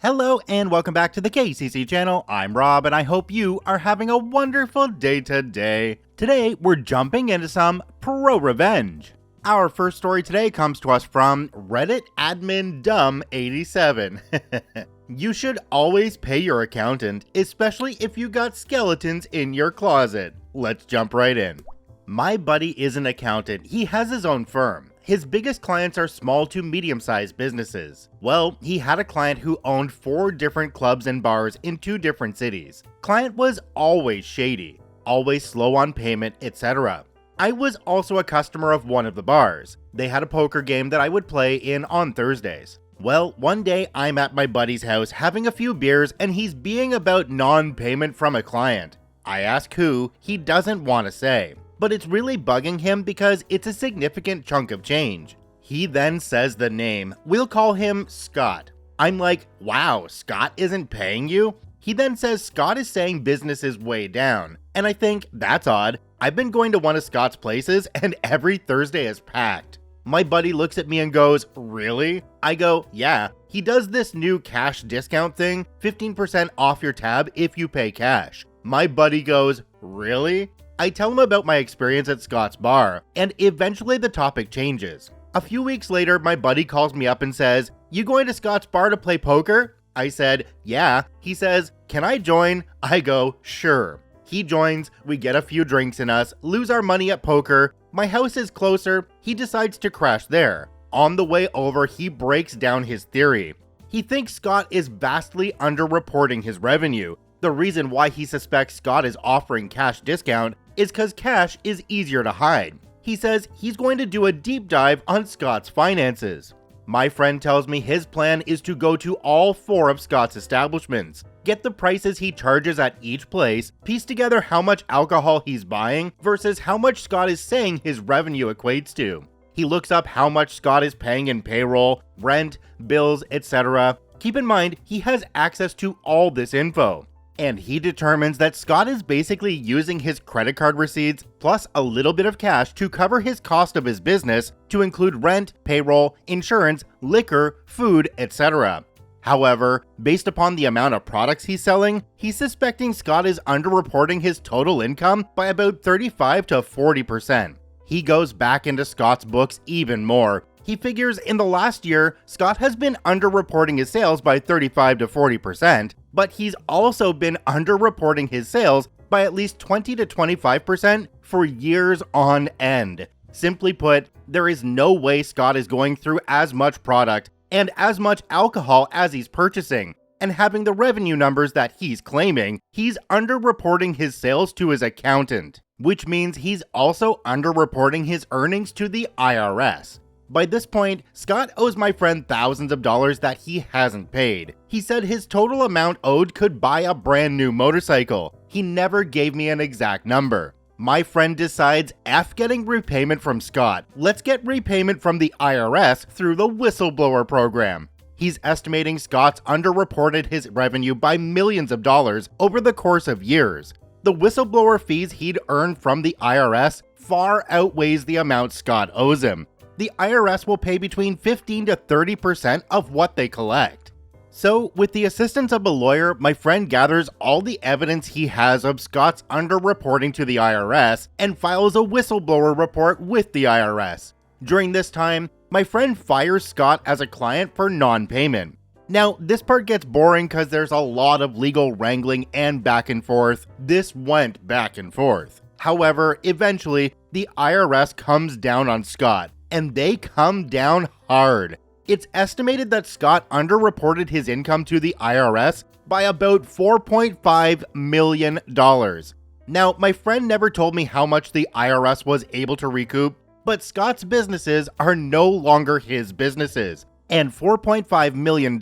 Hello and welcome back to the KCC channel. I'm Rob and I hope you are having a wonderful day today. Today we're jumping into some ProRevenge. Our first story today comes to us from Reddit admin dumb87. You should always pay your accountant, especially if you got skeletons in your closet. Let's jump right in. My buddy is an accountant. He has his own firm. His biggest clients are small to medium-sized businesses. Well, he had a client who owned 4 different clubs and bars in 2 different cities. Client was always shady, always slow on payment, etc. I was also a customer of one of the bars. They had a poker game that I would play in on Thursdays. Well, one day I'm at my buddy's house having a few beers and he's being about non-payment from a client. I ask who, he doesn't want to say. But it's really bugging him because it's a significant chunk of change. He then says the name. We'll call him Scott. I'm like, wow, Scott isn't paying you? He then says Scott is saying business is way down. And I think, that's odd. I've been going to one of Scott's places and every Thursday is packed. My buddy looks at me and goes, really? I go, yeah. He does this new cash discount thing, 15% off your tab if you pay cash. My buddy goes, really? I tell him about my experience at Scott's bar, and eventually the topic changes. A few weeks later, my buddy calls me up and says, you going to Scott's bar to play poker? I said, yeah. He says, can I join? I go, sure. He joins, we get a few drinks in us, lose our money at poker. My house is closer, he decides to crash there. On the way over, he breaks down his theory. He thinks Scott is vastly underreporting his revenue. The reason why he suspects Scott is offering cash discount is because cash is easier to hide. He says he's going to do a deep dive on Scott's finances. My friend tells me his plan is to go to all 4 of Scott's establishments, get the prices he charges at each place, piece together how much alcohol he's buying versus how much Scott is saying his revenue equates to. He looks up how much Scott is paying in payroll, rent, bills, etc. Keep in mind, he has access to all this info. And he determines that Scott is basically using his credit card receipts plus a little bit of cash to cover his cost of his business to include rent, payroll, insurance, liquor, food, etc. However, based upon the amount of products he's selling, he's suspecting Scott is underreporting his total income by about 35 to 40%. He goes back into Scott's books even more. He figures in the last year, Scott has been underreporting his sales by 35 to 40%, but he's also been underreporting his sales by at least 20 to 25% for years on end. Simply put, there is no way Scott is going through as much product and as much alcohol as he's purchasing, and having the revenue numbers that he's claiming, he's underreporting his sales to his accountant, which means he's also underreporting his earnings to the IRS. By this point, Scott owes my friend thousands of dollars that he hasn't paid. He said his total amount owed could buy a brand new motorcycle. He never gave me an exact number. My friend decides F getting repayment from Scott. Let's get repayment from the IRS through the whistleblower program. He's estimating Scott's underreported his revenue by millions of dollars over the course of years. The whistleblower fees he'd earned from the IRS far outweighs the amount Scott owes him. The IRS will pay between 15 to 30% of what they collect. So, with the assistance of a lawyer, my friend gathers all the evidence he has of Scott's underreporting to the IRS and files a whistleblower report with the IRS. During this time, my friend fires Scott as a client for non-payment. Now, this part gets boring because there's a lot of legal wrangling and back and forth. This went back and forth. However, eventually, the IRS comes down on Scott. And they come down hard. It's estimated that Scott underreported his income to the IRS by about $4.5 million. Now, my friend never told me how much the IRS was able to recoup, but Scott's businesses are no longer his businesses. And $4.5 million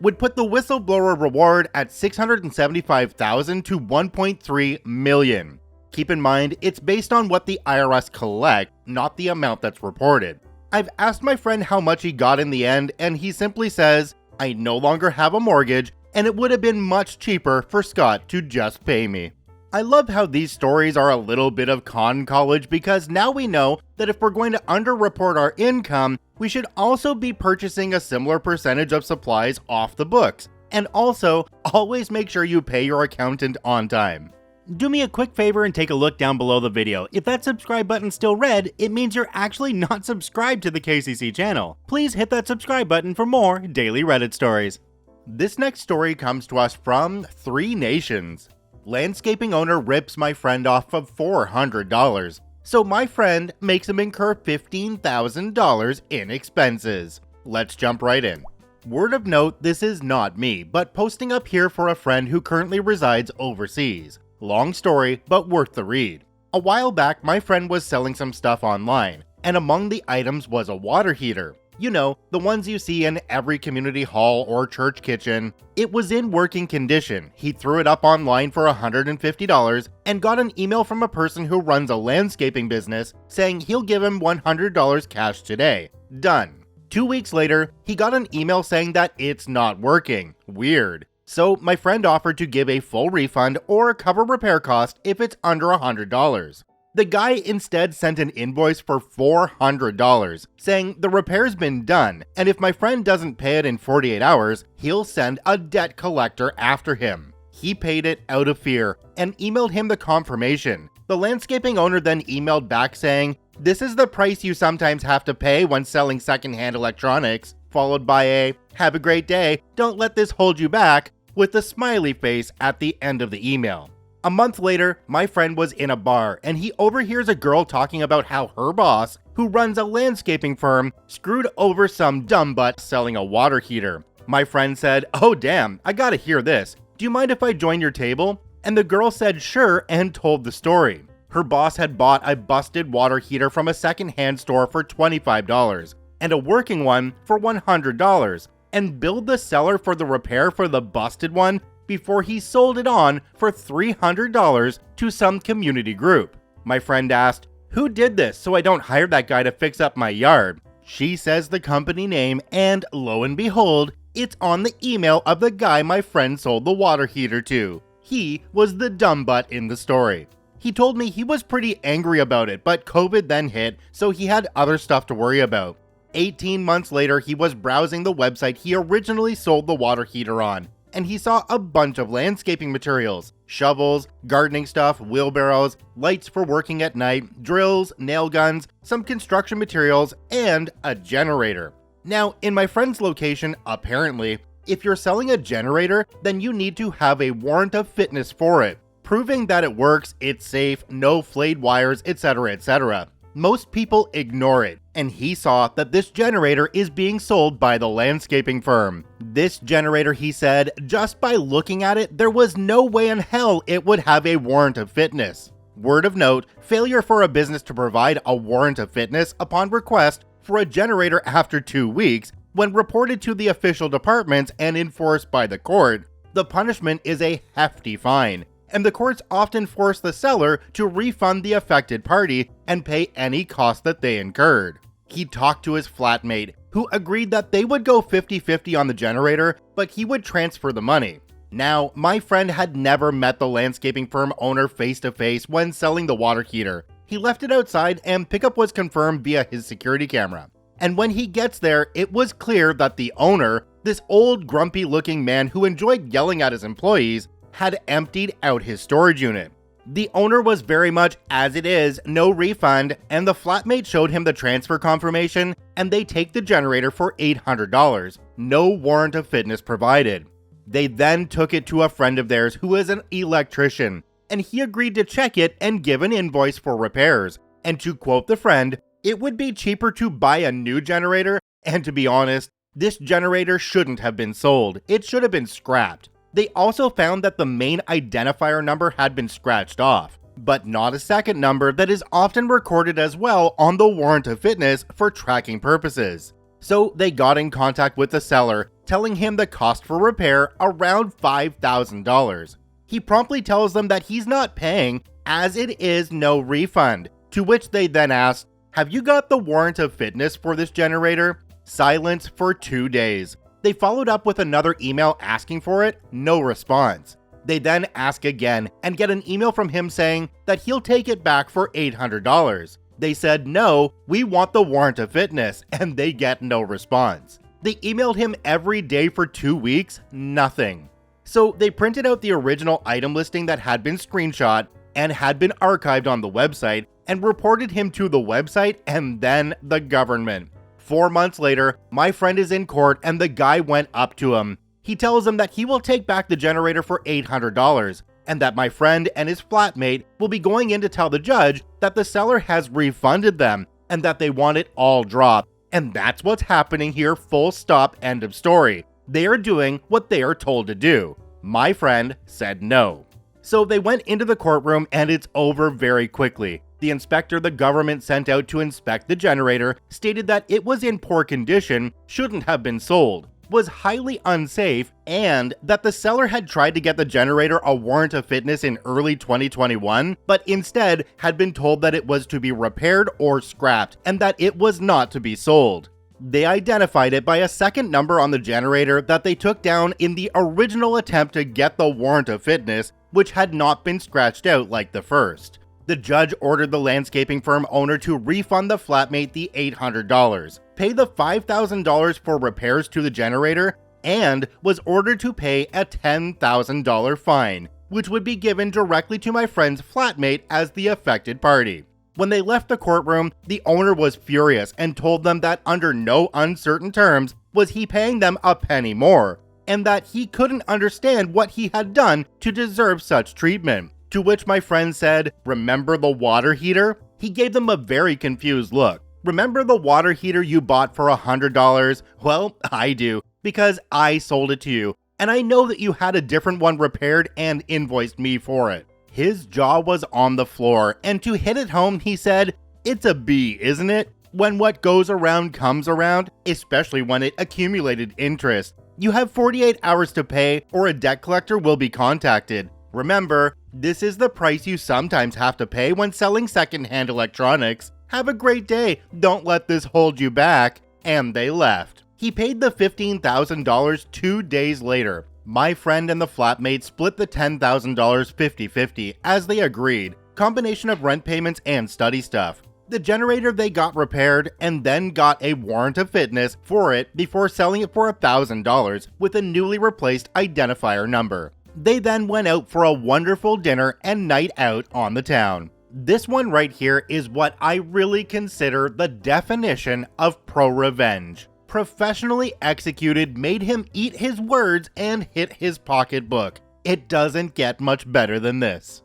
would put the whistleblower reward at $675,000 to $1.3 million. Keep in mind, it's based on what the IRS collect, not the amount that's reported. I've asked my friend how much he got in the end, and he simply says, I no longer have a mortgage, and it would have been much cheaper for Scott to just pay me. I love how these stories are a little bit of con college because now we know that if we're going to underreport our income, we should also be purchasing a similar percentage of supplies off the books. And also, always make sure you pay your accountant on time. Do me a quick favor and take a look down below the video. If that subscribe button's still red, it means you're actually not subscribed to the KCC channel. Please hit that subscribe button for more daily Reddit stories. This next story comes to us from 3 Nations. Landscaping owner rips my friend off of $400. So my friend makes him incur $15,000 in expenses. Let's jump right in. Word of note, this is not me, but posting up here for a friend who currently resides overseas. Long story, but worth the read. A while back, my friend was selling some stuff online, and among the items was a water heater. You know, the ones you see in every community hall or church kitchen. It was in working condition. He threw it up online for $150 and got an email from a person who runs a landscaping business saying he'll give him $100 cash today. Done. 2 weeks later, he got an email saying that it's not working. Weird. So my friend offered to give a full refund or cover repair cost if it's under $100. The guy instead sent an invoice for $400, saying the repair's been done, and if my friend doesn't pay it in 48 hours, he'll send a debt collector after him. He paid it out of fear and emailed him the confirmation. The landscaping owner then emailed back saying, "This is the price you sometimes have to pay when selling secondhand electronics," followed by a "Have a great day, don't let this hold you back," with a smiley face at the end of the email. A month later, my friend was in a bar and he overhears a girl talking about how her boss, who runs a landscaping firm, screwed over some dumb butt selling a water heater. My friend said, "Oh damn, I gotta hear this. Do you mind if I join your table?" And the girl said sure and told the story. Her boss had bought a busted water heater from a secondhand store for $25 and a working one for $100. And billed the seller for the repair for the busted one before he sold it on for $300 to some community group. My friend asked, "Who did this so I don't hire that guy to fix up my yard?" She says the company name, and lo and behold, it's on the email of the guy my friend sold the water heater to. He was the dumb butt in the story. He told me he was pretty angry about it, but COVID then hit, so he had other stuff to worry about. 18 months later, he was browsing the website he originally sold the water heater on, and he saw a bunch of landscaping materials, shovels, gardening stuff, wheelbarrows, lights for working at night, drills, nail guns, some construction materials, and a generator. Now, in my friend's location, apparently, if you're selling a generator, then you need to have a warrant of fitness for it, proving that it works, it's safe, no flayed wires, etc., etc. Most people ignore it, and he saw that this generator is being sold by the landscaping firm. This generator, he said, just by looking at it, there was no way in hell it would have a warrant of fitness. Word of note, failure for a business to provide a warrant of fitness upon request for a generator after 2 weeks, when reported to the official departments and enforced by the court, the punishment is a hefty fine. And the courts often force the seller to refund the affected party and pay any cost that they incurred. He talked to his flatmate, who agreed that they would go 50-50 on the generator, but he would transfer the money. Now, my friend had never met the landscaping firm owner face-to-face when selling the water heater. He left it outside and pickup was confirmed via his security camera. And when he gets there, it was clear that the owner, this old grumpy-looking man who enjoyed yelling at his employees, had emptied out his storage unit. The owner was very much as it is, no refund, and the flatmate showed him the transfer confirmation, and they take the generator for $800, no warrant of fitness provided. They then took it to a friend of theirs who is an electrician, and he agreed to check it and give an invoice for repairs. And to quote the friend, "It would be cheaper to buy a new generator, and to be honest, this generator shouldn't have been sold. It should have been scrapped." They also found that the main identifier number had been scratched off, but not a second number that is often recorded as well on the warrant of fitness for tracking purposes. So they got in contact with the seller, telling him the cost for repair around $5,000. He promptly tells them that he's not paying, as it is no refund, to which they then asked, "Have you got the warrant of fitness for this generator?" Silence for 2 days. They followed up with another email asking for it, no response. They then ask again and get an email from him saying that he'll take it back for $800. They said, "No, we want the warrant of fitness," and they get no response. They emailed him every day for 2 weeks, nothing. So they printed out the original item listing that had been screenshot and had been archived on the website and reported him to the website and then the government. 4 months later, my friend is in court and the guy went up to him. He tells him that he will take back the generator for $800 and that my friend and his flatmate will be going in to tell the judge that the seller has refunded them and that they want it all dropped. And that's what's happening here, full stop, end of story. They are doing what they are told to do. My friend said no. So they went into the courtroom and it's over very quickly. The inspector the government sent out to inspect the generator stated that it was in poor condition, shouldn't have been sold, was highly unsafe, and that the seller had tried to get the generator a warrant of fitness in early 2021, but instead had been told that it was to be repaired or scrapped, and that it was not to be sold. They identified it by a second number on the generator that they took down in the original attempt to get the warrant of fitness, which had not been scratched out like the first. The judge ordered the landscaping firm owner to refund the flatmate the $800, pay the $5,000 for repairs to the generator, and was ordered to pay a $10,000 fine, which would be given directly to my friend's flatmate as the affected party. When they left the courtroom, the owner was furious and told them that under no uncertain terms was he paying them a penny more, and that he couldn't understand what he had done to deserve such treatment. To which my friend said, "Remember the water heater?" He gave them a very confused look. "Remember the water heater you bought for $100? Well, I do, because I sold it to you, and I know that you had a different one repaired and invoiced me for it." His jaw was on the floor, and to hit it home, he said, "It's a B, isn't it? When what goes around comes around, especially when it accumulated interest. You have 48 hours to pay, or a debt collector will be contacted. Remember, this is the price you sometimes have to pay when selling secondhand electronics. Have a great day, don't let this hold you back." And they left. He paid the $15,000 2 days later. My friend and the flatmate split the $10,000 50-50 as they agreed, combination of rent payments and study stuff. The generator they got repaired and then got a warrant of fitness for it before selling it for $1,000 with a newly replaced identifier number. They then went out for a wonderful dinner and night out on the town. This one right here is what I really consider the definition of ProRevenge. Professionally executed, made him eat his words and hit his pocketbook. It doesn't get much better than this.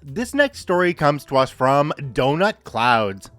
This next story comes to us from Donut Clouds.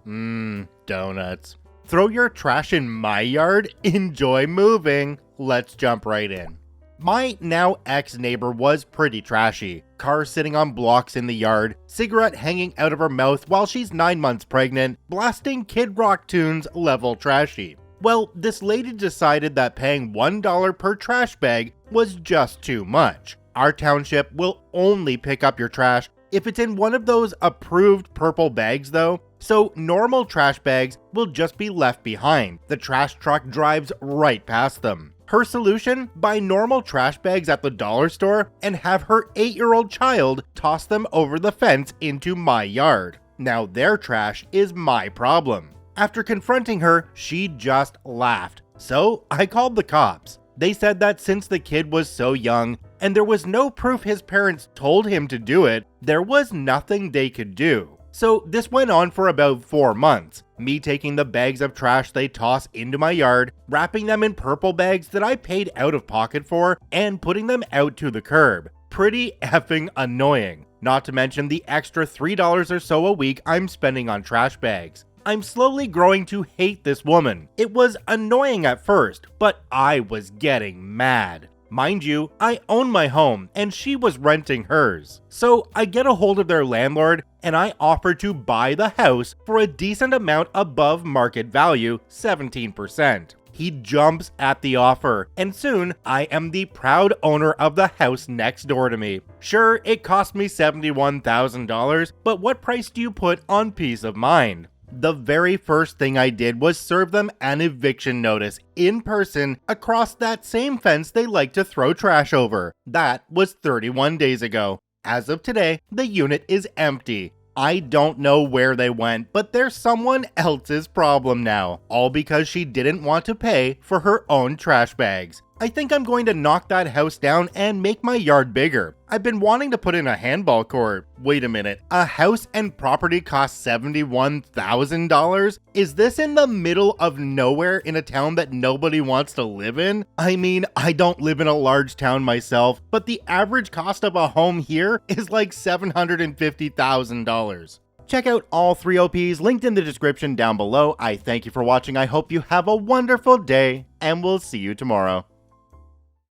Donuts. Throw your trash in my yard? Enjoy moving. Let's jump right in. My now ex-neighbor was pretty trashy. Car sitting on blocks in the yard, cigarette hanging out of her mouth while she's 9 months pregnant, blasting Kid Rock tunes level trashy. Well, this lady decided that paying $1 per trash bag was just too much. Our township will only pick up your trash if it's in one of those approved purple bags though, so normal trash bags will just be left behind. The trash truck drives right past them. Her solution? Buy normal trash bags at the dollar store and have her 8-year-old child toss them over the fence into my yard. Now their trash is my problem. After confronting her, she just laughed. So I called the cops. They said that since the kid was so young and there was no proof his parents told him to do it, there was nothing they could do. So this went on for about 4 months. Me taking the bags of trash they toss into my yard, wrapping them in purple bags that I paid out of pocket for, and putting them out to the curb. Pretty effing annoying. Not to mention the extra $3 or so a week I'm spending on trash bags. I'm slowly growing to hate this woman. It was annoying at first, but I was getting mad. Mind you, I own my home and she was renting hers. So I get a hold of their landlord and I offer to buy the house for a decent amount above market value, 17%. He jumps at the offer, and soon I am the proud owner of the house next door to me. Sure, it cost me $71,000, but what price do you put on peace of mind? The very first thing I did was serve them an eviction notice in person across that same fence they like to throw trash over. That was 31 days ago. As of today, the unit is empty. I don't know where they went, but they're someone else's problem now, all because she didn't want to pay for her own trash bags. I think I'm going to knock that house down and make my yard bigger. I've been wanting to put in a handball court. Wait a minute, a house and property costs $71,000? Is this in the middle of nowhere in a town that nobody wants to live in? I mean, I don't live in a large town myself, but the average cost of a home here is like $750,000. Check out all 3 OPs linked in the description down below. I thank you for watching. I hope you have a wonderful day, and we'll see you tomorrow.